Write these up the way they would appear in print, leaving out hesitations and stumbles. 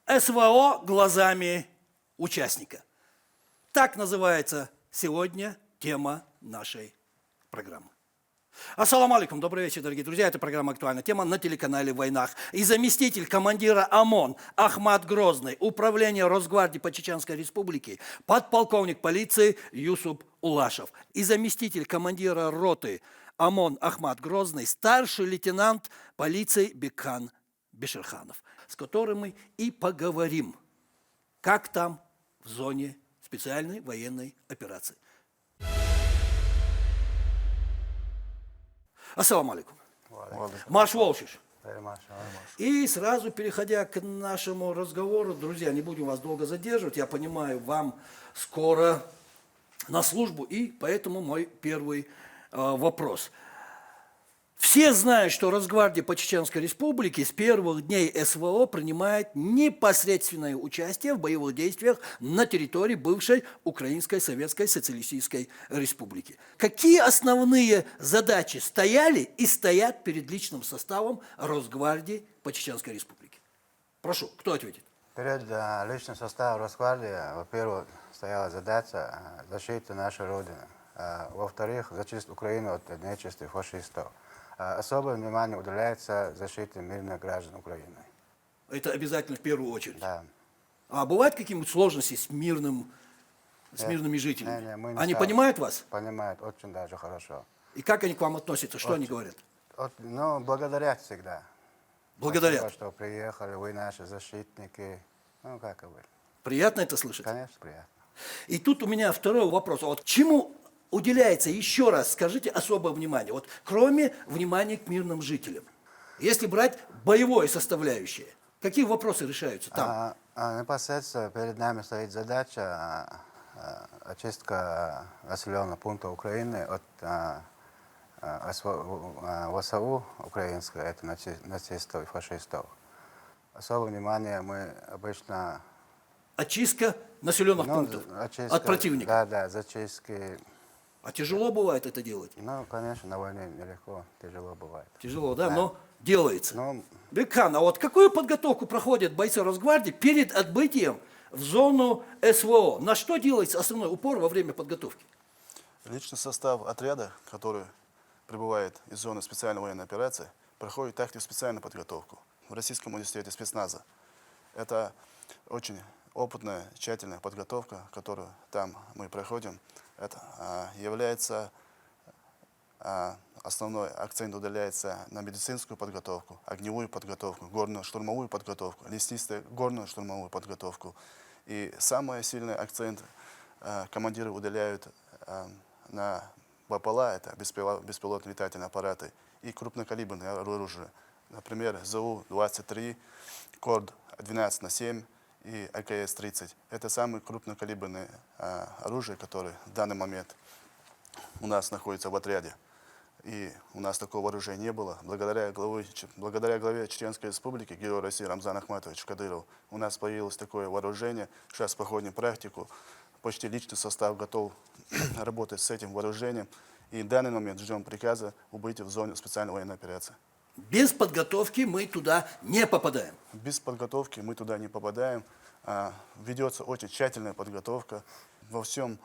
СВО глазами участника. Так называется сегодня тема нашей программы. Ассаламу алейкум, добрый вечер, дорогие друзья. Это программа «Актуальная тема» на телеканале «Войнах». И заместитель командира ОМОН Ахмат Грозный, управление Росгвардии по Чеченской Республике, подполковник полиции Юсуп Улашев. И заместитель командира роты ОМОН Ахмат Грозный, старший лейтенант полиции Бекхан Беширханов, с которым мы и поговорим, как там в зоне специальной военной операции. Ассаламу алейкум. Маш Волшиш. И сразу переходя к нашему разговору, друзья, не будем вас долго задерживать, я понимаю, вам скоро на службу, и поэтому мой первый вопрос. Все знают, что Росгвардия по Чеченской Республике с первых дней СВО принимает непосредственное участие в боевых действиях на территории бывшей Украинской Советской Социалистической Республики. Какие основные задачи стояли и стоят перед личным составом Росгвардии по Чеченской Республике? Прошу, кто ответит? Перед личным составом Росгвардии, во-первых, стояла задача защиты нашей Родины. Во-вторых, зачистить Украину от нечисти фашистов. Особое внимание уделяется защите мирных граждан Украины. Это обязательно в первую очередь? Да. А бывают какие-нибудь сложности с мирными жителями? Они понимают вас? Понимают, очень даже хорошо. И как они к вам относятся? Что они говорят? Ну, благодарят всегда. Благодарят? Спасибо, что приехали, вы наши защитники. Ну, как вы. Приятно это слышать? Конечно, приятно. И тут у меня второй вопрос. Вот чему уделяется, еще раз скажите, особое внимание, вот кроме внимания к мирным жителям? Если брать боевое составляющее, какие вопросы решаются там? Непосредственно перед нами стоит задача очистка населенных пунктов Украины от ВСУ украинской, это нацистов и фашистов. Особое внимание мы обычно... Очистка населенных пунктов от противника? Да, зачистки. А тяжело бывает это делать? Ну, конечно, на войне нелегко, тяжело бывает. Тяжело, да, но делается. Ну, Бекхан, а вот какую подготовку проходят бойцы Росгвардии перед отбытием в зону СВО? На что делается основной упор во время подготовки? Личный состав отряда, который прибывает из зоны специальной военной операции, проходит тактику специальную подготовку в Российском университете спецназа. Это очень опытная, тщательная подготовка, которую там мы проходим. Это является основной акцент уделяется на медицинскую подготовку, огневую подготовку, горно-штурмовую подготовку, леснистую горно-штурмовую подготовку. И самый сильный акцент командиры уделяют на БПЛА, это беспилотные летательные аппараты, и крупнокалиберное оружие. Например, ЗУ-23, КОРД-12/7 и АКС-30. Это самые крупнокалиберные оружия, которые в данный момент у нас находятся в отряде. И у нас такого оружия не было. Благодаря главе Чеченской Республики, герою России Рамзану Ахматовичу Кадырову, у нас появилось такое вооружение. Сейчас проходим практику. Почти личный состав готов работать с этим вооружением. И в данный момент ждем приказа убыть в зону специальной военной операции. Без подготовки мы туда не попадаем. Без подготовки мы туда не попадаем. Ведется очень тщательная подготовка во всем,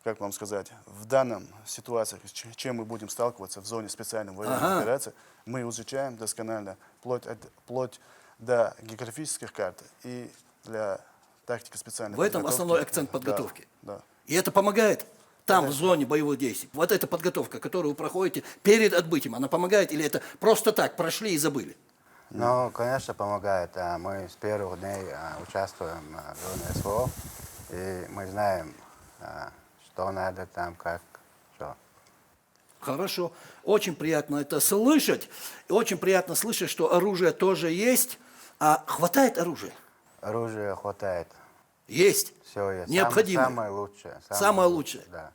как вам сказать, в данном ситуации, с чем мы будем сталкиваться в зоне специальной военной операции, мы изучаем досконально, вплоть до географических карт и для тактики специальной подготовки. В этом основной акцент подготовки. Да. И это помогает там, в зоне боевых действий. Вот эта подготовка, которую вы проходите перед отбытием, она помогает или это просто так, прошли и забыли? Ну, конечно, помогает. Мы с первых дней участвуем в зоне СВО, и мы знаем, что надо там, как, что. Хорошо. Очень приятно это слышать. И очень приятно слышать, что оружие тоже есть. А хватает оружия? Оружия хватает. Есть. Все есть. Необходимое. Самое лучшее. Самое лучшее. Да.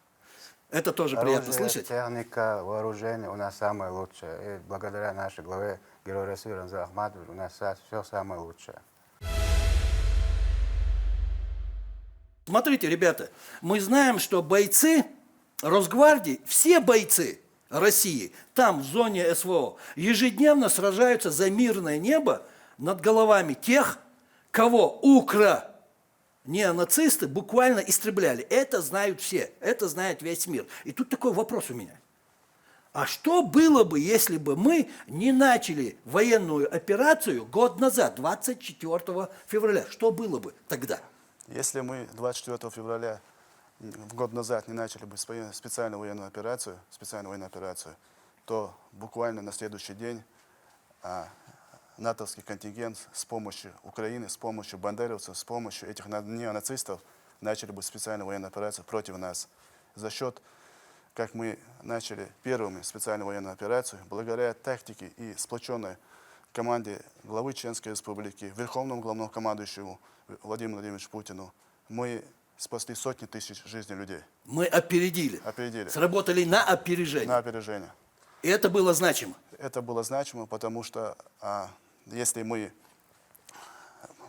Это тоже приятно слышать. Техника, вооружение у нас самое лучшее. И благодаря нашей главе, герою России Рамзану Ахматовичу, у нас все самое лучшее. Смотрите, ребята, мы знаем, что бойцы Росгвардии, все бойцы России, там, в зоне СВО, ежедневно сражаются за мирное небо над головами тех, кого неонацисты буквально истребляли. Это знают все, это знает весь мир. И тут такой вопрос у меня. А что было бы, если бы мы не начали военную операцию год назад, 24 февраля? Что было бы тогда? Если мы 24 февраля год назад не начали бы специальную военную операцию, то буквально на следующий день натовский контингент с помощью Украины, с помощью бандеровцев, с помощью этих неонацистов начали бы специальную военную операцию против нас. За счет, как мы начали первыми специальную военную операцию, благодаря тактике и сплоченной команде главы Чеченской Республики, верховному главнокомандующему Владимиру Владимировичу Путину, мы спасли сотни тысяч жизней людей. Мы опередили. Опередили. Сработали на опережение. На опережение. И это было значимо. Это было значимо, потому что если мы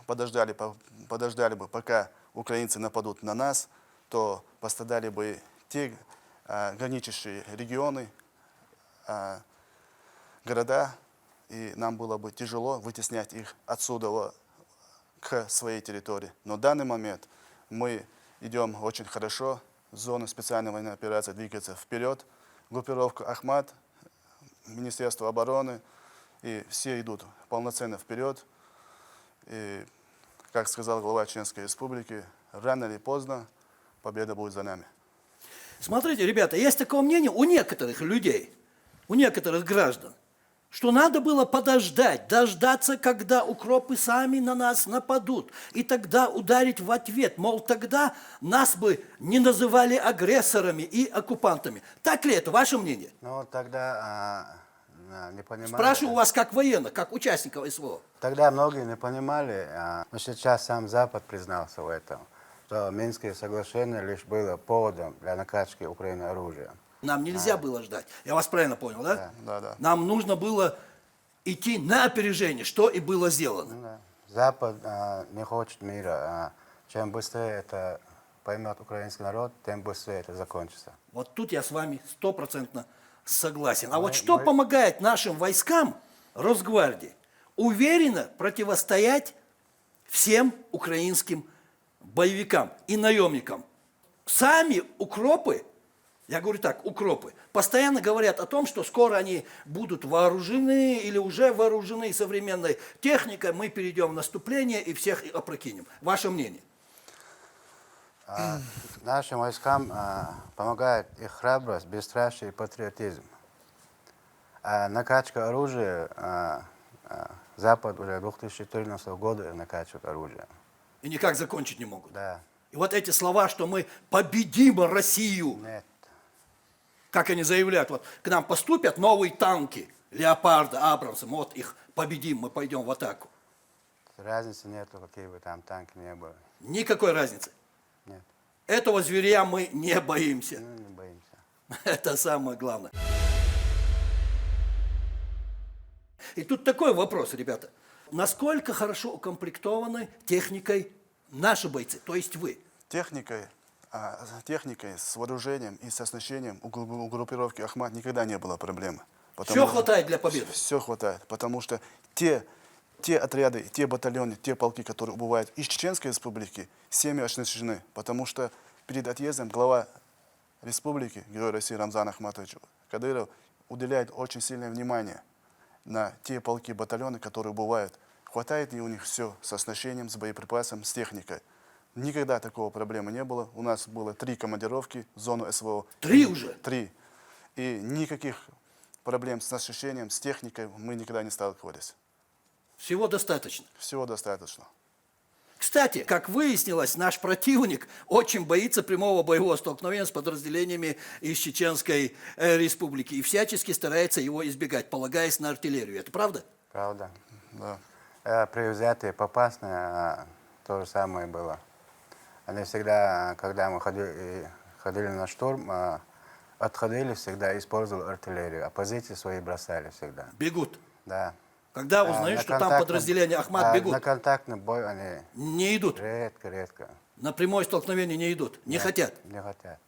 подождали бы, пока украинцы нападут на нас, то пострадали бы те граничащие регионы, города, и нам было бы тяжело вытеснять их отсюда к своей территории. Но в данный момент мы идем очень хорошо, зона специальной военной операции двигается вперед, группировка «Ахмат», Министерство обороны, и все идут полноценно вперед. И, как сказал глава Чеченской Республики, рано или поздно победа будет за нами. Смотрите, ребята, есть такое мнение у некоторых людей, у некоторых граждан, что надо было подождать, дождаться, когда укропы сами на нас нападут, и тогда ударить в ответ, мол, тогда нас бы не называли агрессорами и оккупантами. Так ли это, ваше мнение? Ну, тогда не понимали. Спрашиваю у вас как военных, как участников СВО. Тогда многие не понимали, но сейчас сам Запад признался в этом, что Минские соглашения лишь было поводом для накачки Украины оружия. Нам нельзя было ждать. Я вас правильно понял, да? Да. Нам нужно было идти на опережение, что и было сделано. Да. Запад не хочет мира. Чем быстрее это поймет украинский народ, тем быстрее это закончится. Вот тут я с вами 100% согласен. А вот что помогает нашим войскам, Росгвардии, уверенно противостоять всем украинским боевикам и наемникам? Сами укропы, я говорю так, укропы, постоянно говорят о том, что скоро они будут вооружены или уже вооружены современной техникой, мы перейдем в наступление и всех опрокинем. Ваше мнение? Нашим войскам помогает их храбрость, бесстрашие и патриотизм. Накачка оружия, Запад уже 2014 года накачивает оружие. И никак закончить не могут. Да. И вот эти слова, что мы победим Россию, Нет. как они заявляют, вот к нам поступят новые танки, Леопарды, Абрамсы, вот их победим, мы пойдем в атаку. Разницы нету, какие бы там танки не были. Никакой разницы. Нет. Этого зверя мы не боимся. Ну, не боимся. Это самое главное. И тут такой вопрос, ребята. Насколько хорошо укомплектованы техникой наши бойцы, то есть вы? Техникой, с вооружением и с оснащением у группировки «Ахмат» никогда не было проблемы. Все хватает для победы? Все хватает, потому что те отряды, те батальоны, те полки, которые убывают из Чеченской Республики, всеми оснащены, потому что перед отъездом глава республики, герой России Рамзан Ахматович Кадыров, уделяет очень сильное внимание на те полки, батальоны, которые убывают. Хватает ли у них все с оснащением, с боеприпасом, с техникой? Никогда такого проблемы не было. У нас было 3 командировки в зону СВО. 3 уже? 3. И никаких проблем с оснащением, с техникой мы никогда не сталкивались. Всего достаточно. Всего достаточно. Кстати, как выяснилось, наш противник очень боится прямого боевого столкновения с подразделениями из Чеченской Республики и всячески старается его избегать, полагаясь на артиллерию. Это правда? Правда. Да. При взятии Попасной то же самое было. Они всегда, когда мы ходили на штурм, отходили всегда, использовали артиллерию, а позиции свои бросали всегда. Бегут. Да. Когда узнают, что там подразделение Ахмат, бегут. На контактный бой они Не идут. редко. На прямое столкновение не идут. Не хотят. Не хотят.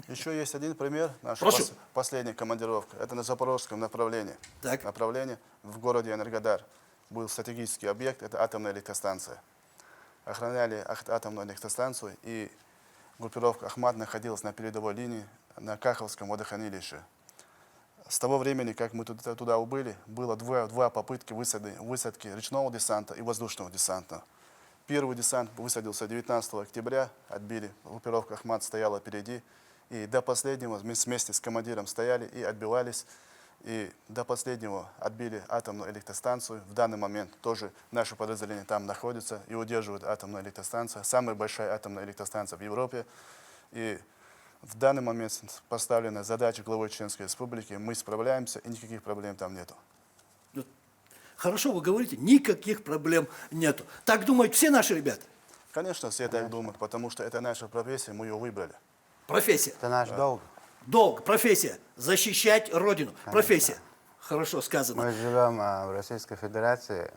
Еще есть один пример. Наша Прошу. последняя командировка. Это на запорожском направлении. Так. Направление в городе Энергодар. Был стратегический объект, это атомная электростанция. охраняли атомную электростанцию, и группировка Ахмат находилась на передовой линии на Каховском водохранилище. С того времени, как мы туда убыли, было два попытки высадки речного десанта и воздушного десанта. Первый десант высадился 19 октября, отбили, группировка Ахмат стояла впереди, и до последнего вместе с командиром стояли и отбивались, и до последнего отбили атомную электростанцию. В данный момент тоже наше подразделение там находится и удерживает атомную электростанцию, самая большая атомная электростанция в Европе. И в данный момент поставлена задача главой Чеченской Республики, мы справляемся, и никаких проблем там нету. Хорошо, вы говорите, никаких проблем нету. Так думают все наши ребята? Конечно, все так думают, потому что это наша профессия, мы ее выбрали. Профессия. Это наш долг. Долг, профессия. Защищать Родину. Профессия. Хорошо сказано. Мы живем в Российской Федерации,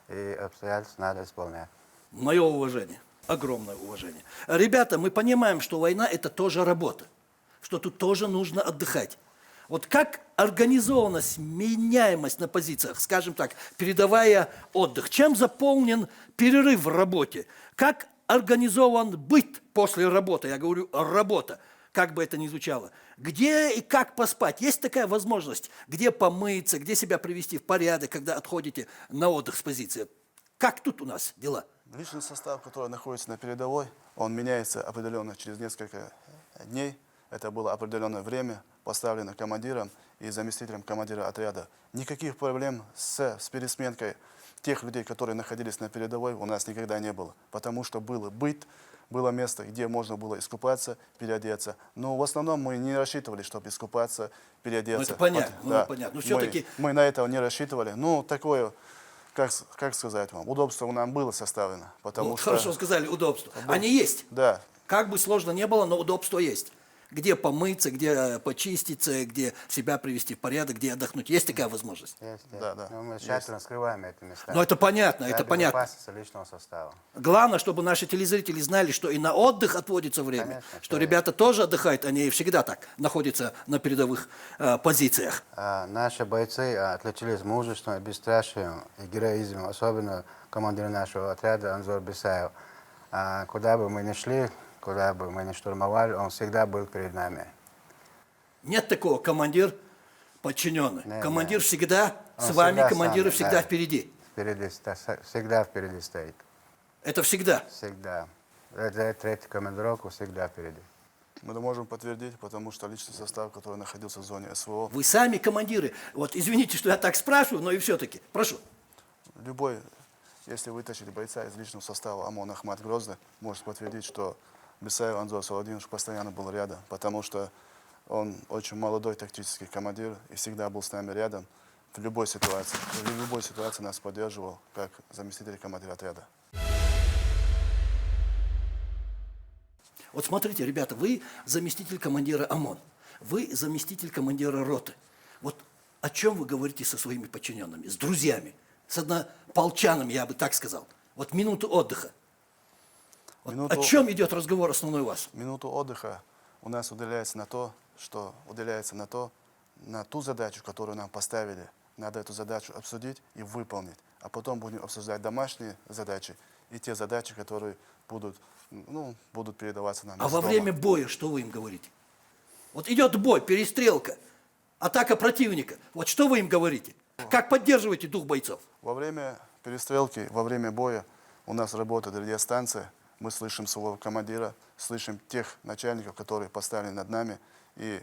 и обстоятельства надо исполнять. Мое уважение, огромное уважение. Ребята, мы понимаем, что война – это тоже работа, что тут тоже нужно отдыхать. Вот как организована сменяемость на позициях, скажем так, передавая отдых? Чем заполнен перерыв в работе? Как организован быт после работы? Я говорю, работа, как бы это ни звучало. Где и как поспать? Есть такая возможность? Где помыться, где себя привести в порядок, когда отходите на отдых с позиции? Как тут у нас дела? Личный состав, который находится на передовой, он меняется определенно через несколько дней. Это было определенное время, поставлено командиром и заместителем командира отряда. Никаких проблем с пересменкой тех людей, которые находились на передовой, у нас никогда не было. Потому что был быт, было место, где можно было искупаться, переодеться. Но в основном мы не рассчитывали, чтобы искупаться, переодеться. Ну, это понятно, Вот, да. понятно. Но все-таки... Мы на это не рассчитывали. Ну, такое, как сказать вам, удобство нам было составлено. Потому Вот, что... хорошо сказали, удобства. Они есть. Да. Как бы сложно не было, но удобство есть. Где помыться, где почиститься, где себя привести в порядок, где отдохнуть. Есть такая возможность? Есть. Да, да. Но мы тщательно скрываем эти места. Но это понятно, Для это понятно. безопасности личного состава. Главное, чтобы наши телезрители знали, что и на отдых отводится время, Конечно, что конечно. ребята тоже отдыхают, они всегда так находятся на передовых позициях. Наши бойцы отличились мужеством, бесстрашием и героизмом, особенно командир нашего отряда Анзор Бесаев. Куда бы мы ни шли, куда бы мы ни штурмовали, он всегда был перед нами. Нет такого командир подчиненный. Нет, командир нет. всегда с Он вами, всегда с командиры нами, всегда да. впереди. Всегда впереди стоит. Это всегда. Всегда. Третий командировку всегда впереди. Мы это можем подтвердить, потому что личный состав, который находился в зоне СВО, Вы сами командиры. Вот извините, что я так спрашиваю, но и все-таки. Прошу. любой, если вытащить бойца из личного состава ОМОН Ахмат Грозный, может подтвердить, что Бесаев Анзор Саладинович постоянно был рядом, потому что он очень молодой тактический командир и всегда был с нами рядом в любой ситуации. В любой ситуации нас поддерживал, как заместитель командира отряда. Вот смотрите, ребята, вы заместитель командира ОМОН, вы заместитель командира роты. Вот о чем вы говорите со своими подчиненными, с друзьями, с однополчанами, я бы так сказал. Вот минуту отдыха. Вот о чем идет разговор основной у вас? Минуту отдыха у нас уделяется на ту задачу, которую нам поставили. Надо эту задачу обсудить и выполнить. А потом будем обсуждать домашние задачи и те задачи, которые будут передаваться нам. А из во дома. время боя что вы им говорите? Вот идет бой, перестрелка, атака противника. Вот что вы им говорите? Как поддерживаете дух бойцов? Во время перестрелки, во время боя у нас работает радиостанция. Мы слышим своего командира, слышим тех начальников, которые поставлены над нами. И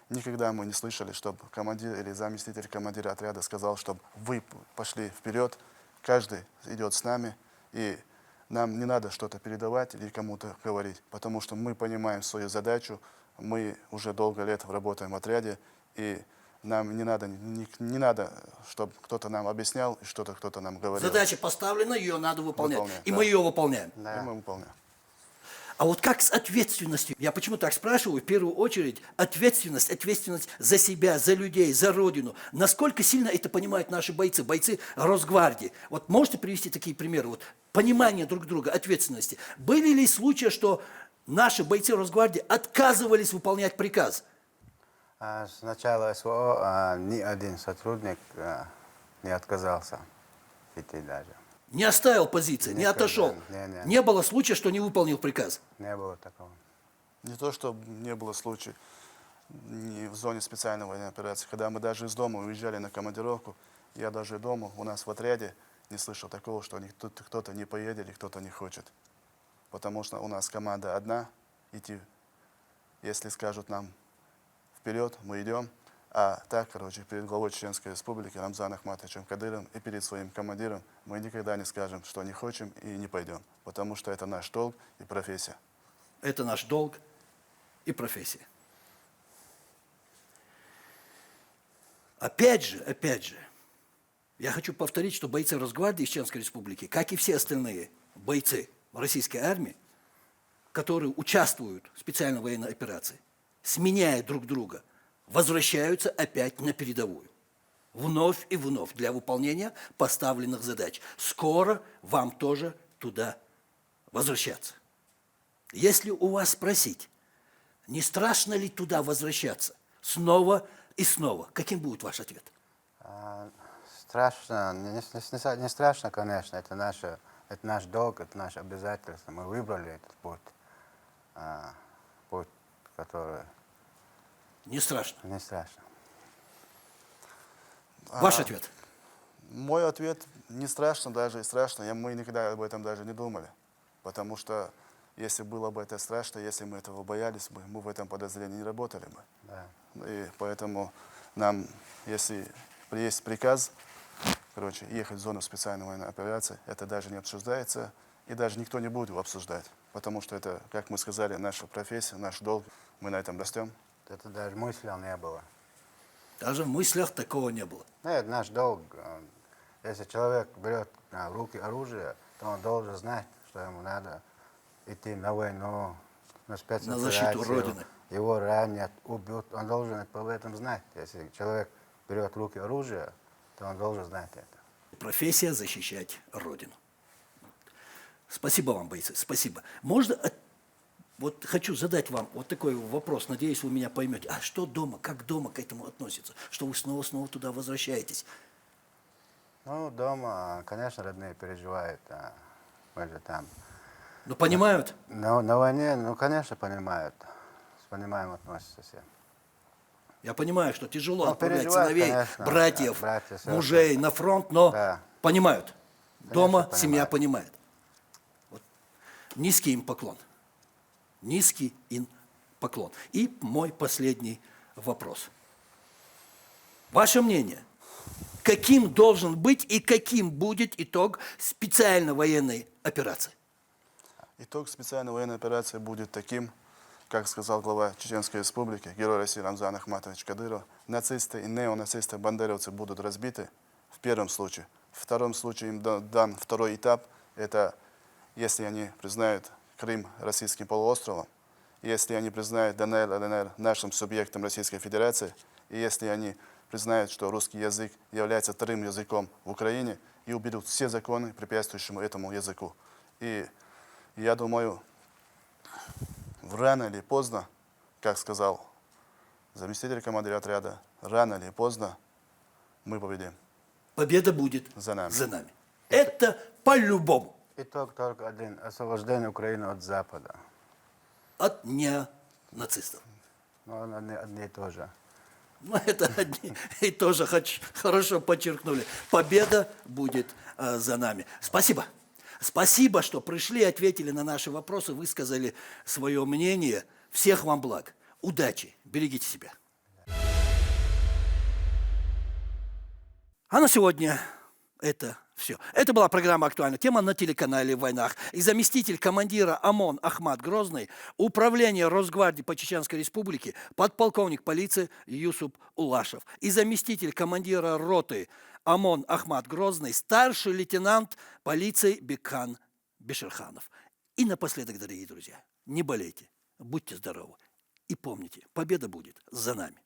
никогда мы не слышали, чтобы командир или заместитель командира отряда сказал, чтобы вы пошли вперед, каждый идет с нами, и нам не надо что-то передавать или кому-то говорить, потому что мы понимаем свою задачу, мы уже долго лет работаем в отряде, и нам не надо, чтобы кто-то нам объяснял и что-то кто-то нам говорил. Задача поставлена, ее надо выполнять. И да. мы ее выполняем. И мы выполняем. А вот как с ответственностью? Я почему так спрашиваю? В первую очередь, ответственность за себя, за людей, за Родину. Насколько сильно это понимают наши бойцы Росгвардии? Вот можете привести такие примеры? Вот понимание друг друга, ответственности. Были ли случаи, что наши бойцы Росгвардии отказывались выполнять приказ? С начала СВО ни один сотрудник не отказался идти даже. Не оставил позиции, не Никогда. отошел. Не. Не было случая, что не выполнил приказ. Не было такого. Не то, что не было случая не в зоне специальной военной операции. Когда мы даже из дома уезжали на командировку, я даже дома, у нас в отряде, не слышал такого, что кто-то не поедет или кто-то не хочет. Потому что у нас команда одна, идти, если скажут нам вперед, мы идем. А так, короче, перед главой Чеченской Республики Рамзаном Ахматовичем Кадыровым и перед своим командиром мы никогда не скажем, что не хотим и не пойдем. Потому что это наш долг и профессия. Это наш долг и профессия. Опять же, я хочу повторить, что бойцы Росгвардии Чеченской Республики, как и все остальные бойцы российской армии, которые участвуют в специальной военной операции, сменяя друг друга, возвращаются опять на передовую. Вновь и вновь для выполнения поставленных задач. Скоро вам тоже туда возвращаться. Если у вас спросить, не страшно ли туда возвращаться снова и снова, каким будет ваш ответ? Страшно, не страшно, конечно, это наш долг, это наше обязательство. Мы выбрали этот путь, который Не страшно. не страшно. Ваш ответ? Мой ответ не страшно, даже и страшно. Мы никогда об этом даже не думали. Потому что если было бы это страшно, если мы этого боялись бы, мы в этом подразделении не работали бы. Да. И поэтому нам, если есть приказ, короче, ехать в зону специальной военной операции, это даже не обсуждается, и даже никто не будет его обсуждать. Потому что это, как мы сказали, наша профессия, наш долг, мы на этом растем. Это даже мысли не было. Даже в мыслях такого не было. Ну, это наш долг. Если человек берет в руки оружие, то он должен знать, что ему надо идти на войну, на спецоперацию. На защиту Родины. Его ранят, убьют. Он должен об этом знать. Если человек берет в руки оружие, то он должен знать это. Профессия защищать Родину. Спасибо вам, бойцы, спасибо. Можно, вот хочу задать вам вот такой вопрос, надеюсь, вы меня поймете. А что дома, как дома к этому относится? Что вы снова туда возвращаетесь? Ну, дома, конечно, родные переживают. Мы же там. Ну, понимают? На войне, ну, конечно, понимают. С пониманием относятся все. Я понимаю, что тяжело Ну, отправлять переживают, сыновей, конечно, братьев, да, братья, сестры. мужей на фронт, но Да. понимают. Дома Конечно, семья понимают. понимает. Вот. Низкий им поклон. Низкий им поклон. И мой последний вопрос. Ваше мнение, каким должен быть и каким будет итог специальной военной операции? Итог специальной военной операции будет таким, как сказал глава Чеченской Республики, герой России Рамзан Ахматович Кадыров, нацисты и неонацисты, бандеровцы будут разбиты в первом случае. В втором случае им дан второй этап, это если они признают Крым российским полуостровом, если они признают ДНР, ЛНР нашим субъектом Российской Федерации, и если они признают, что русский язык является вторым языком в Украине, и уберут все законы, препятствующие этому языку. И я думаю, рано или поздно, как сказал заместитель командира отряда, рано или поздно мы победим. Победа будет За нами. За нами. Это по-любому. Итог только один. Освобождение Украины от Запада. От нацистов. Ну, одни и то же. Ну, это одни и тоже хорошо подчеркнули. Победа будет за нами. Спасибо. Спасибо, что пришли, ответили на наши вопросы, высказали свое мнение. Всех вам благ. Удачи. Берегите себя. А на сегодня это все. Это была программа «Актуальная тема» на телеканале «В войнах». И заместитель командира ОМОН Ахмат Грозный, управление Росгвардии по Чеченской Республике, подполковник полиции Юсуп Улашев. И заместитель командира роты ОМОН Ахмат Грозный, старший лейтенант полиции Бекхан Бешерханов. И напоследок, дорогие друзья, не болейте, будьте здоровы. И помните, победа будет за нами.